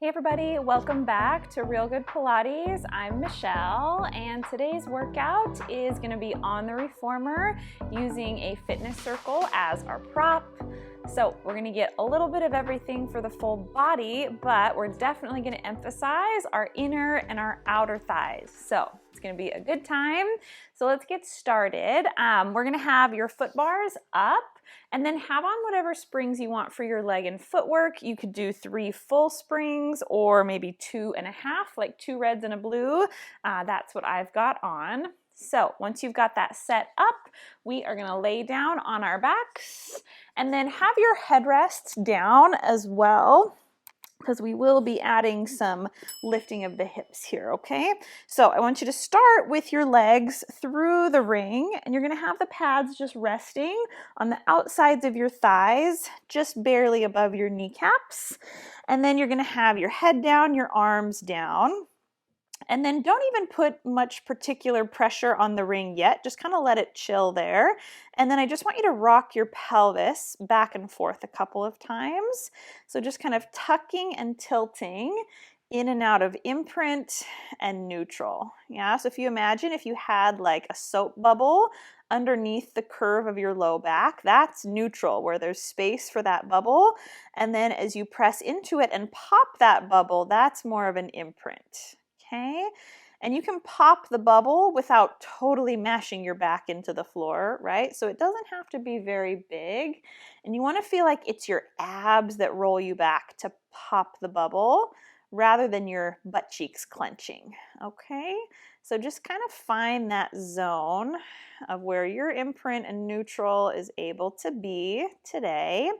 Hey everybody, welcome back to Real Good Pilates. I'm Michelle, and today's workout is going to be on the reformer using a fitness circle as our prop. So we're going to get a little bit of everything for the full body, but we're definitely going to emphasize our inner and our outer thighs. So it's going to be a good time. So let's get started. We're going to have your foot bars up, and then have on whatever springs you want for your leg and footwork. You could do 3 full springs or maybe 2.5, like 2 reds and a blue. That's what I've got on. So once you've got that set up, we are going to lay down on our backs and then have your headrests down as well, because we will be adding some lifting of the hips here, okay? So I want you to start with your legs through the ring, and you're gonna have the pads just resting on the outsides of your thighs, just barely above your kneecaps. And then you're gonna have your head down, your arms down. And then don't even put much particular pressure on the ring yet. Just kind of let it chill there. And then I just want you to rock your pelvis back and forth a couple of times. So just kind of tucking and tilting in and out of imprint and neutral. Yeah, so if you imagine if you had like a soap bubble underneath the curve of your low back, that's neutral, where there's space for that bubble. And then as you press into it and pop that bubble, that's more of an imprint. Okay, and you can pop the bubble without totally mashing your back into the floor, right? So it doesn't have to be very big, and you want to feel like it's your abs that roll you back to pop the bubble rather than your butt cheeks clenching, okay? So just kind of find that zone of where your imprint and neutral is able to be today.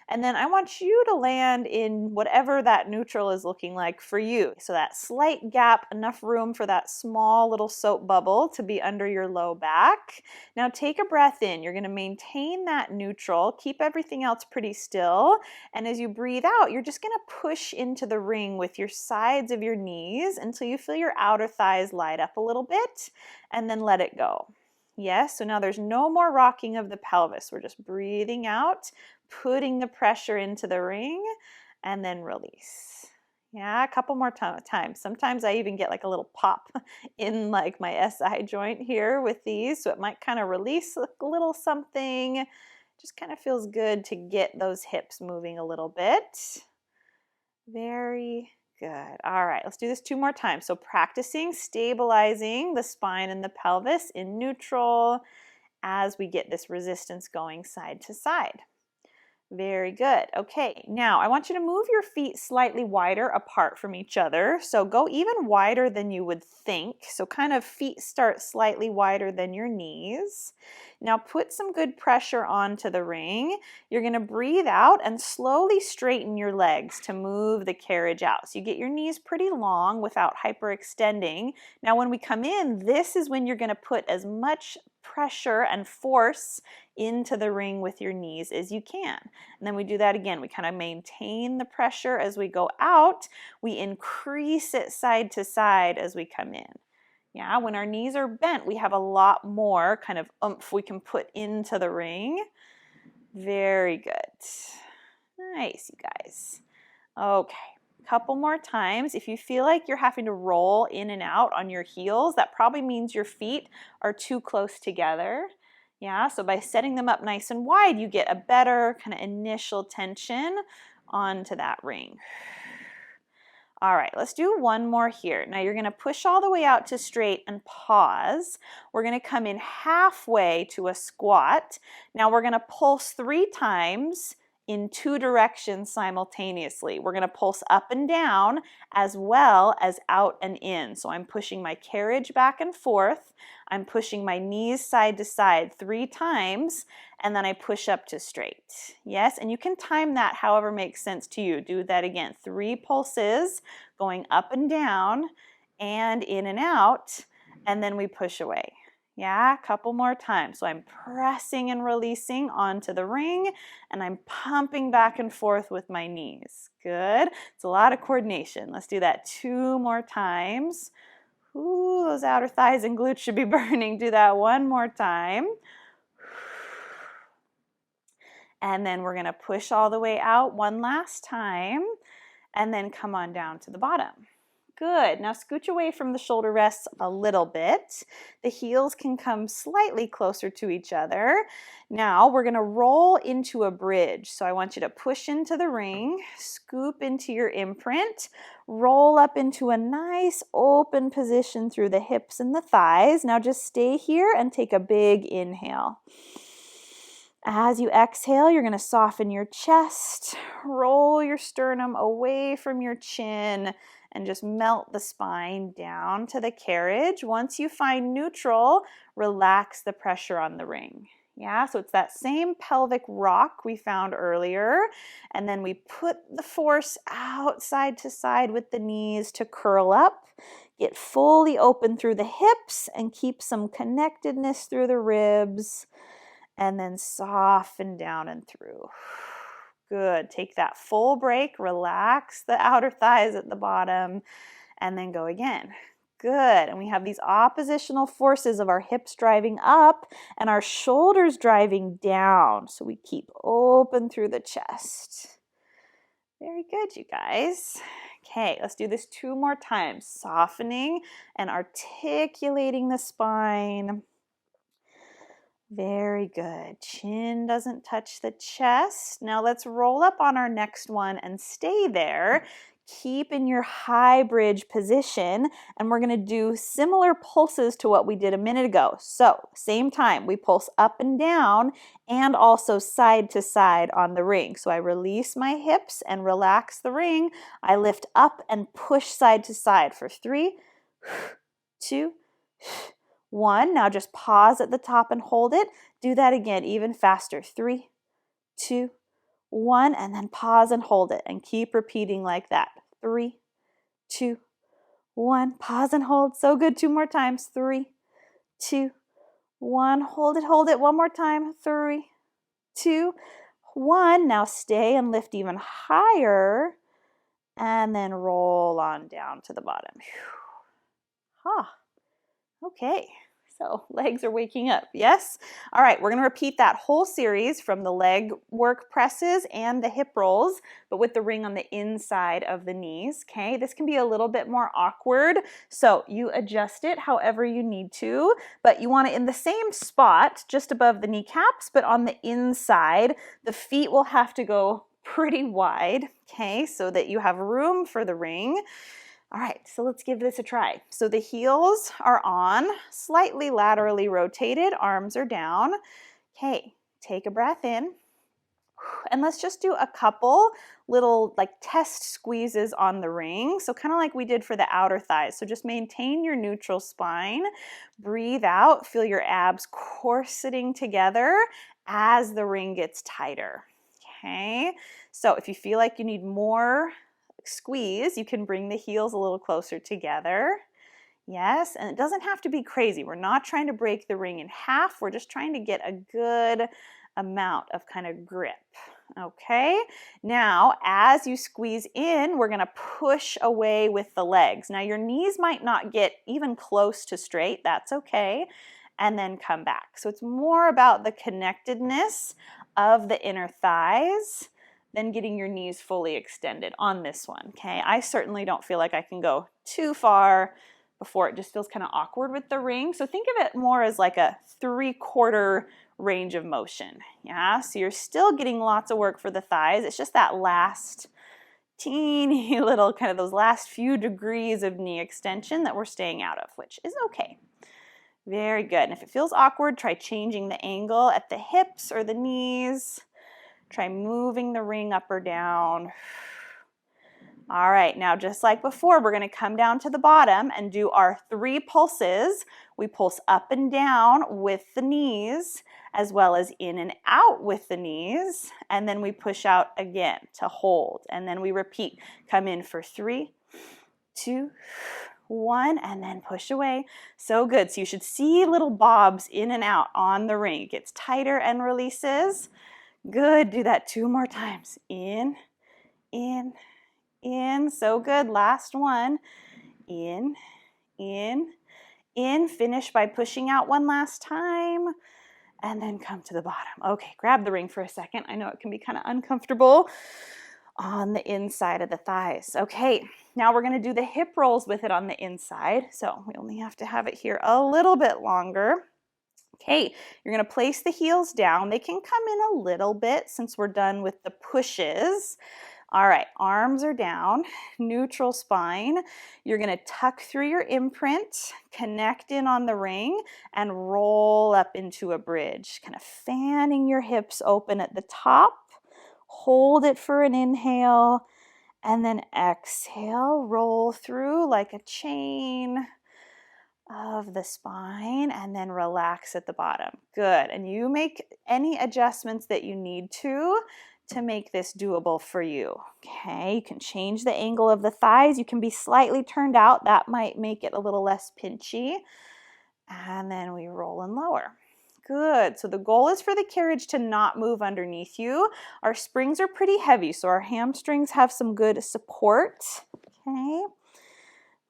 And then I want you to land in whatever that neutral is looking like for you. So that slight gap, enough room for that small little soap bubble to be under your low back. Now take a breath in. You're going to maintain that neutral. Keep everything else pretty still. And as you breathe out, you're just going to push into the ring with your sides of your knees until you feel your outer thighs light up a little bit, and then let it go. Yes, so now there's no more rocking of the pelvis. We're just breathing out, putting the pressure into the ring, and then release. Yeah, a couple more times. Sometimes I even get like a little pop in like my SI joint here with these, so it might kind of release a little something. Just kind of feels good to get those hips moving a little bit. Very good. All right, let's do this 2 more times. So practicing stabilizing the spine and the pelvis in neutral as we get this resistance going side to side. Very good. Okay, now I want you to move your feet slightly wider apart from each other. So go even wider than you would think. So kind of feet start slightly wider than your knees. Now put some good pressure onto the ring. You're going to breathe out and slowly straighten your legs to move the carriage out. So you get your knees pretty long without hyperextending. Now when we come in, this is when you're going to put as much pressure and force into the ring with your knees as you can. And then we do that again. We kind of maintain the pressure as we go out. We increase it side to side as we come in. Yeah, when our knees are bent, we have a lot more kind of oomph we can put into the ring. Very good. Nice, you guys. Okay. Couple more times. If you feel like you're having to roll in and out on your heels, that probably means your feet are too close together. Yeah, so by setting them up nice and wide, you get a better kind of initial tension onto that ring. All right, let's do one more here. Now you're going to push all the way out to straight and pause. We're going to come in halfway to a squat. Now we're going to pulse 3 times in 2 directions simultaneously. We're going to pulse up and down as well as out and in. So I'm pushing my carriage back and forth. I'm pushing my knees side to side 3 times, and then I push up to straight. Yes, and you can time that however makes sense to you. Do that again. 3 pulses going up and down and in and out, and then we push away. Yeah, a couple more times. So I'm pressing and releasing onto the ring, and I'm pumping back and forth with my knees. Good. It's a lot of coordination. Let's do that 2 more times. Ooh, those outer thighs and glutes should be burning. Do that 1 more time. And then we're going to push all the way out 1 last time. and then come on down to the bottom. Good. Now scooch away from the shoulder rests a little bit. The heels can come slightly closer to each other. Now we're going to roll into a bridge. So I want you to push into the ring, scoop into your imprint, roll up into a nice open position through the hips and the thighs. Now just stay here and take a big inhale. As you exhale, you're going to soften your chest, roll your sternum away from your chin, and just melt the spine down to the carriage. Once you find neutral, relax the pressure on the ring. Yeah, so it's that same pelvic rock we found earlier, and then we put the force out side to side with the knees to curl up, get fully open through the hips, and keep some connectedness through the ribs, and then soften down and through. Good. Take that full break, relax the outer thighs at the bottom, and then go again. Good. And we have these oppositional forces of our hips driving up and our shoulders driving down. So we keep open through the chest. Very good, you guys. Okay, let's do this 2 more times. Softening and articulating the spine. Very good. Chin doesn't touch the chest. Now let's roll up on our next one and stay there. Keep in your high bridge position, and we're going to do similar pulses to what we did a minute ago. So same time, we pulse up and down and also side to side on the ring. So I release my hips and relax the ring. I lift up and push side to side for 3, 2, 1. Now just pause at the top and hold it. Do that again, even faster. 3, 2, 1, and then pause and hold it, and keep repeating like that. 3, 2, 1, pause and hold. So good. 2 more times. 3, 2, 1, hold it 1 more time. 3, 2, 1. Now stay and lift even higher, and then roll on down to the bottom. Okay. So legs are waking up, yes? All right, we're going to repeat that whole series from the leg work presses and the hip rolls, but with the ring on the inside of the knees, okay? This can be a little bit more awkward, so you adjust it however you need to, but you want it in the same spot, just above the kneecaps, but on the inside. The feet will have to go pretty wide, okay, so that you have room for the ring. All right, so let's give this a try. So the heels are on, slightly laterally rotated, arms are down. Okay, take a breath in. And let's just do a couple little like test squeezes on the ring. So kind of like we did for the outer thighs. So just maintain your neutral spine. Breathe out, feel your abs corseting together as the ring gets tighter. Okay, so if you feel like you need more squeeze, you can bring the heels a little closer together. Yes, and it doesn't have to be crazy. We're not trying to break the ring in half. We're just trying to get a good amount of kind of grip. Okay, now as you squeeze in, we're going to push away with the legs. Now your knees might not get even close to straight. That's okay. And then come back. So it's more about the connectedness of the inner thighs than getting your knees fully extended on this one, okay? I certainly don't feel like I can go too far before it just feels kind of awkward with the ring. So think of it more as like a 3/4 range of motion, yeah? So you're still getting lots of work for the thighs. It's just that last teeny little, kind of those last few degrees of knee extension that we're staying out of, which is okay. Very good. And if it feels awkward, try changing the angle at the hips or the knees. Try moving the ring up or down. All right, now just like before, we're going to come down to the bottom and do our 3 pulses. We pulse up and down with the knees, as well as in and out with the knees, and then we push out again to hold, and then we repeat. Come in for 3, 2, 1, and then push away. So good. So you should see little bobs in and out on the ring. It gets tighter and releases. Good. Do that 2 more times. In, in, in. So good. Last one. In, in, in. Finish by pushing out one last time. And then come to the bottom. Okay, grab the ring for a second. I know it can be kind of uncomfortable. on the inside of the thighs. Okay, now we're gonna do the hip rolls with it on the inside. So we only have to have it here a little bit longer. Okay, you're gonna place the heels down. They can come in a little bit since we're done with the pushes. All right, arms are down, neutral spine. You're gonna tuck through your imprint, connect in on the ring, and roll up into a bridge, kind of fanning your hips open at the top. Hold it for an inhale, and then exhale, roll through like a chain of the spine, and then relax at the bottom. Good, and you make any adjustments that you need to make this doable for you. Okay, you can change the angle of the thighs. You can be slightly turned out. That might make it a little less pinchy. And then we roll and lower. Good, so the goal is for the carriage to not move underneath you. Our springs are pretty heavy, so our hamstrings have some good support. Okay,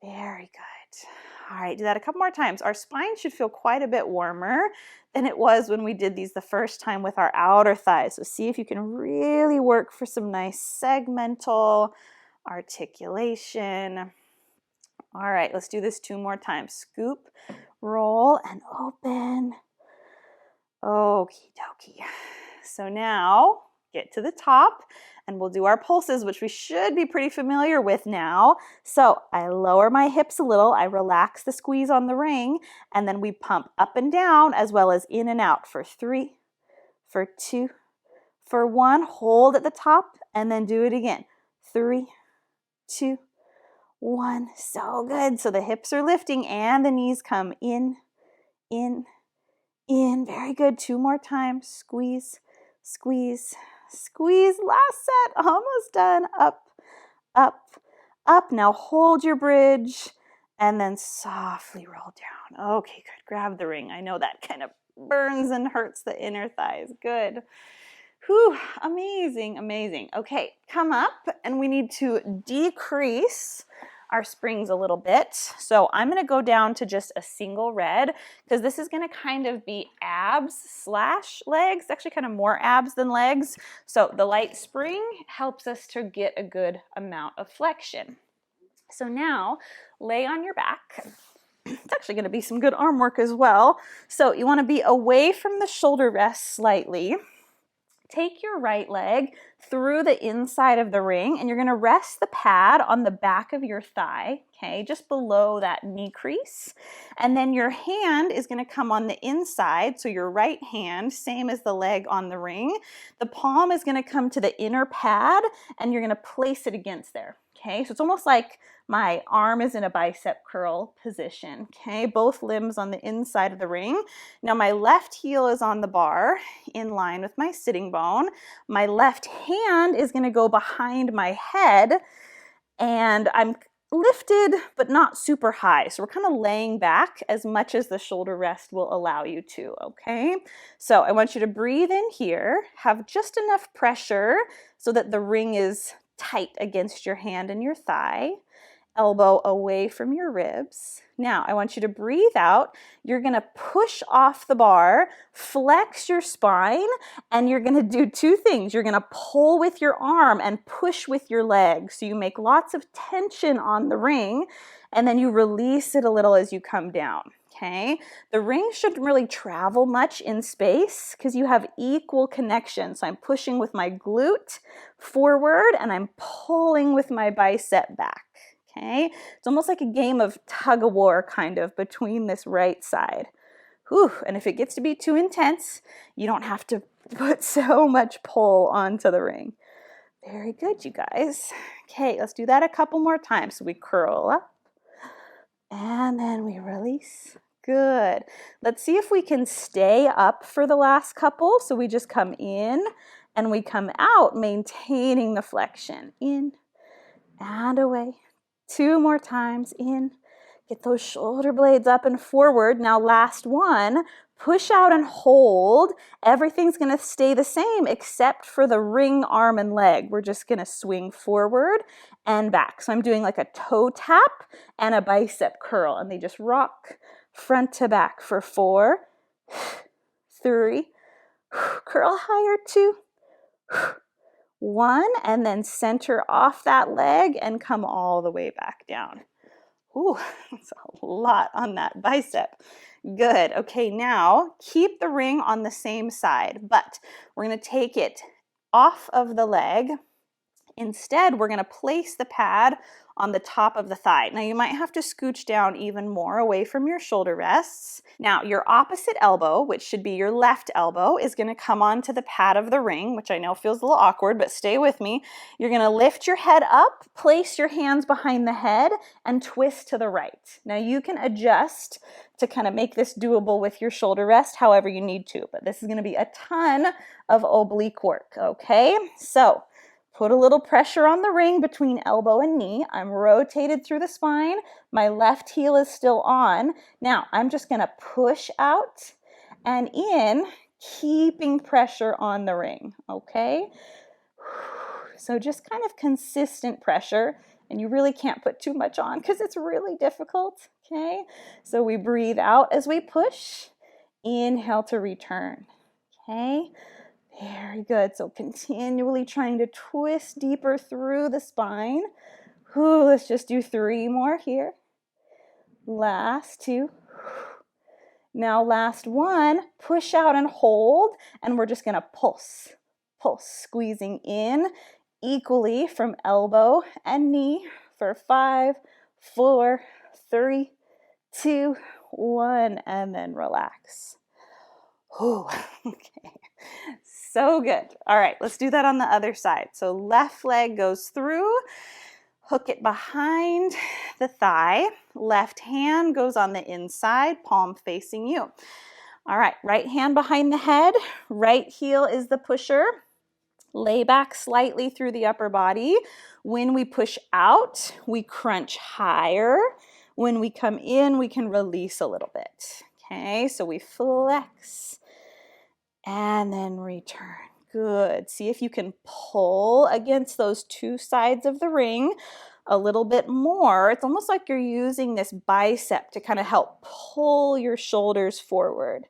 very good. All right, do that a couple more times. Our spine should feel quite a bit warmer than it was when we did these the first time with our outer thighs. So see if you can really work for some nice segmental articulation. All right, let's do this 2 more times. Scoop, roll, and open. Okie dokie. So now get to the top, and we'll do our pulses, which we should be pretty familiar with now. So I lower my hips a little, I relax the squeeze on the ring, and then we pump up and down as well as in and out for 3, for 2, for 1. Hold at the top, and then do it again. 3, 2, 1. So good. So the hips are lifting and the knees come in, in, in. Very good. 2 more times. Squeeze, squeeze, squeeze. Last set. Almost done. Up, up, up. Now hold your bridge and then softly roll down. Okay, good. Grab the ring. I know that kind of burns and hurts the inner thighs. Good. Whew, amazing, amazing. Okay, come up, and we need to decrease our springs a little bit. So I'm gonna go down to just a single red, because this is gonna kind of be abs slash legs, actually kind of more abs than legs. So the light spring helps us to get a good amount of flexion. So now lay on your back. It's actually gonna be some good arm work as well. So you wanna be away from the shoulder rest slightly. Take your right leg through the inside of the ring, and you're gonna rest the pad on the back of your thigh, okay, just below that knee crease. And then your hand is gonna come on the inside, so your right hand, same as the leg on the ring. The palm is gonna come to the inner pad, and you're gonna place it against there, okay? So it's almost like my arm is in a bicep curl position, okay? Both limbs on the inside of the ring. Now my left heel is on the bar in line with my sitting bone. My left hand is gonna go behind my head, and I'm lifted but not super high. So we're kind of laying back as much as the shoulder rest will allow you to, okay? So I want you to breathe in here, have just enough pressure so that the ring is tight against your hand and your thigh. Elbow away from your ribs. Now, I want you to breathe out. You're gonna push off the bar, flex your spine, and you're gonna do 2 things. You're gonna pull with your arm and push with your leg. So you make lots of tension on the ring, and then you release it a little as you come down, okay? The ring shouldn't really travel much in space because you have equal connection. So I'm pushing with my glute forward, and I'm pulling with my bicep back. Okay, it's almost like a game of tug of war kind of between this right side. Whew, and if it gets to be too intense, you don't have to put so much pull onto the ring. Very good, you guys. Okay, let's do that a couple more times. So we curl up and then we release. Good. Let's see if we can stay up for the last couple. So we just come in and we come out, maintaining the flexion. In and away. 2 more times. In. Get those shoulder blades up and forward. Now last one. Push out and hold. Everything's going to stay the same except for the ring, arm, and leg. We're just going to swing forward and back. So I'm doing like a toe tap and a bicep curl. And they just rock front to back for 4, 3, curl higher, 2, 1, and then center off that leg and come all the way back down. Ooh, that's a lot on that bicep. Good. Okay, now keep the ring on the same side, but we're going to take it off of the leg. Instead, we're going to place the pad on the top of the thigh. Now, you might have to scooch down even more away from your shoulder rests. Now, your opposite elbow, which should be your left elbow, is going to come onto the pad of the ring, which I know feels a little awkward, but stay with me. You're going to lift your head up, place your hands behind the head, and twist to the right. Now, you can adjust to kind of make this doable with your shoulder rest however you need to, but this is going to be a ton of oblique work, okay? So, put a little pressure on the ring between elbow and knee. I'm rotated through the spine. My left heel is still on. Now, I'm just going to push out and in, keeping pressure on the ring, okay? So just kind of consistent pressure, and you really can't put too much on because it's really difficult, okay? So we breathe out as we push. Inhale to return, okay? Very good. So continually trying to twist deeper through the spine. Ooh, let's just do 3 more here. Last 2. Now last 1. Push out and hold, and we're just going to pulse. Pulse, squeezing in equally from elbow and knee for 5, 4, 3, 2, 1, and then relax. Ooh, okay. So good. All right, let's do that on the other side. So left leg goes through, hook it behind the thigh. Left hand goes on the inside, palm facing you. All right, right hand behind the head, right heel is the pusher. Lay back slightly through the upper body. When we push out, we crunch higher. When we come in, we can release a little bit. Okay, so we flex and then return. Good. See if you can pull against those 2 sides of the ring a little bit more. It's almost like you're using this bicep to kind of help pull your shoulders forward.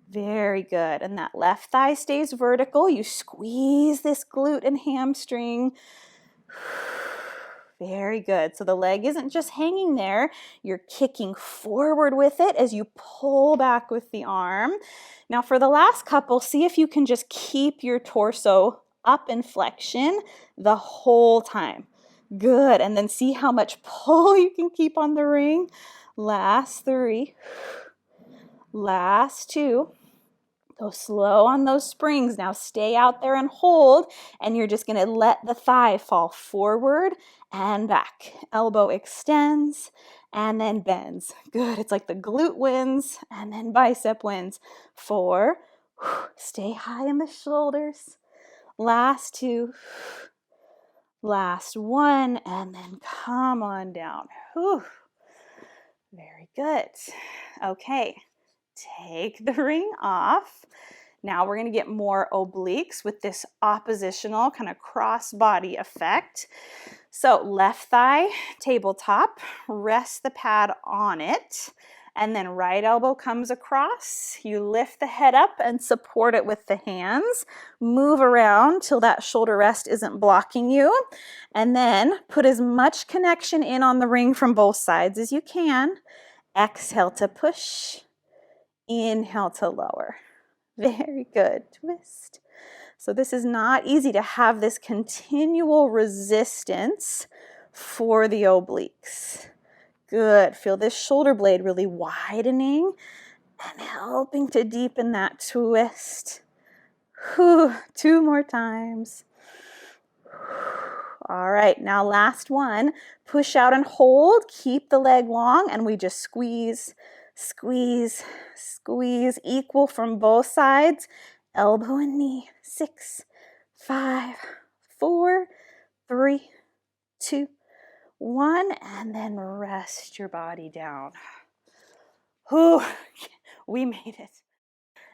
Very good. And that left thigh stays vertical. You squeeze this glute and hamstring. Very good. So the leg isn't just hanging there. You're kicking forward with it as you pull back with the arm. Now for the last couple, see if you can just keep your torso up in flexion the whole time. Good. And then see how much pull you can keep on the ring. Last 3. Last 2. Go slow on those springs. Now stay out there and hold, and you're just going to let the thigh fall forward and back. Elbow extends and then bends. Good. It's like the glute wins and then bicep wins. 4. Stay high in the shoulders. Last 2. Last 1, and then come on down. Whew. Very good. Okay. Take the ring off. Now we're going to get more obliques with this oppositional kind of crossbody effect. So left thigh, tabletop, rest the pad on it, and then right elbow comes across. You lift the head up and support it with the hands. Move around till that shoulder rest isn't blocking you, and then put as much connection in on the ring from both sides as you can. Exhale to push. Inhale to lower. Very good. Twist. So this is not easy to have this continual resistance for the obliques. Good. Feel this shoulder blade really widening and helping to deepen that twist. Whew. 2 more times. All right, now last one. Push out and hold. Keep the leg long, and we just squeeze, squeeze, squeeze. Equal from both sides. Elbow and knee. 6, 5, 4, 3, 2, 1, and then rest your body down. Whew, we made it.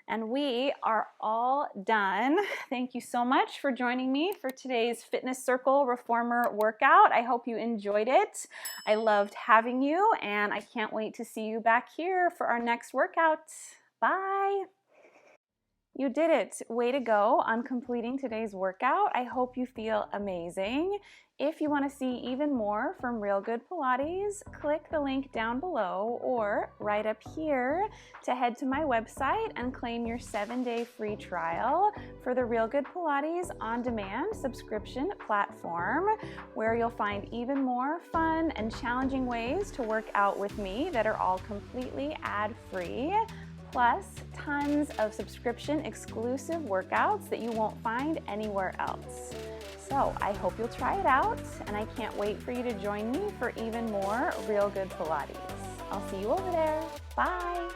And we are all done. Thank you so much for joining me for today's Fitness Circle Reformer workout. I hope you enjoyed it. I loved having you, and I can't wait to see you back here for our next workout. Bye. You did it. Way to go on completing today's workout. I hope you feel amazing. If you want to see even more from Real Good Pilates, click the link down below or right up here to head to my website and claim your 7-day free trial for the Real Good Pilates on-demand subscription platform, where you'll find even more fun and challenging ways to work out with me that are all completely ad-free. Plus tons of subscription exclusive workouts that you won't find anywhere else. So I hope you'll try it out, and I can't wait for you to join me for even more Real Good Pilates. I'll see you over there. Bye.